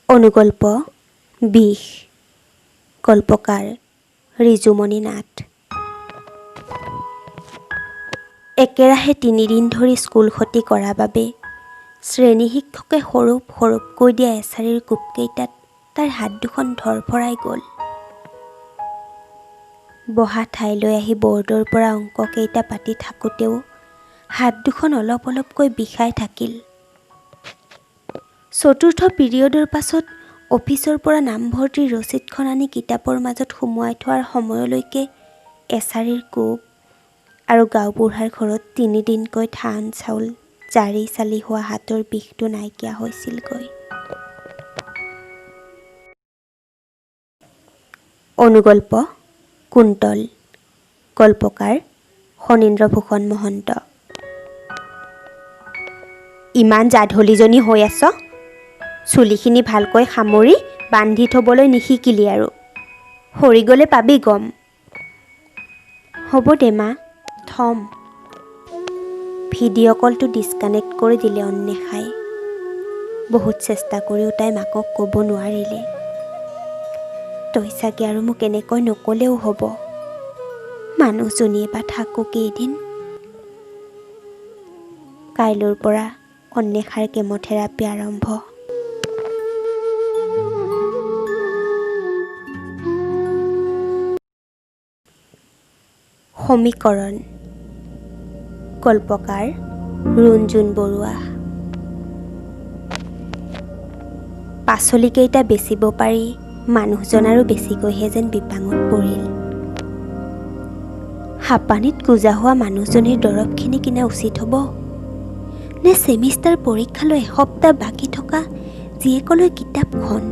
অনুগল্প বিষ গল্পকাৰ ৰিজুমণি নাথ। একেৰাহে ৩ দিন ধৰি স্কুল ক্ষতি কৰাৰ বাবে শ্ৰেণী শিক্ষকে সৰুপ সৰুপকৈ দিয়া এছাৰিৰ কোবকেইটাত তাৰ হাত দুখন ধৰফৰাই গ'ল। বহা ঠাইলৈ আহি বৰ্ডৰ পৰা অংককেইটা পাতি থাকোঁতেও হাত দুখন অলপ অলপকৈ বিষাই থাকিল। চতুৰ্থ পিৰিয়ডৰ পাছত অফিচৰ পৰা নামভৰ্তিৰ ৰচিদখন আনি কিতাপৰ মাজত সুমুৱাই থোৱাৰ সময়লৈকে এছাৰিৰ কোব আৰু গাঁওবুঢ়াৰ ঘৰত ৩ দিনকৈ ধান চাউল জাৰি চালি হোৱা হাতৰ বিষটো নাইকিয়া হৈছিলগৈ। অনুগল্প কুন্তল। গল্পকাৰ শনীন্দ্ৰভূষণ মহন্ত। ইমান জাধলিজনী হৈ আছ, চুলিখিনি ভালকৈ সামৰি বান্ধি থ'বলৈ নিশিকিলি আৰু সৰি গ'লে পাবি গম। হ'ব দে মা, থ'ম। ভিডিঅ' কলটো ডিছকানেক্ট কৰি দিলে অন্বেষাই। বহুত চেষ্টা কৰিও তাই মাকক ক'ব নোৱাৰিলে। তই চাগে আৰু মোক এনেকৈ নক'লেও হ'ব, মানুহজনীয়ে বা থাকো কেইদিন। কাইলৈৰ পৰা অন্বেষাৰ কেমোথেৰাপি আৰম্ভ। সমীকৰণ। গল্পকাৰ ৰুণজুন বৰুৱা। পাচলিকেইটা বেচিব পাৰি মানুহজন আৰু বেছিকৈহে যেন বিপাঙত পৰিল। হাঁপানীত কোজা হোৱা মানুহজনীৰ দৰৱখিনি কিনা উচিত হ'ব নে ছেমিষ্টাৰ পৰীক্ষালৈ এসপ্তাহ বাকী থকা জীয়েকলৈ কিতাপখন?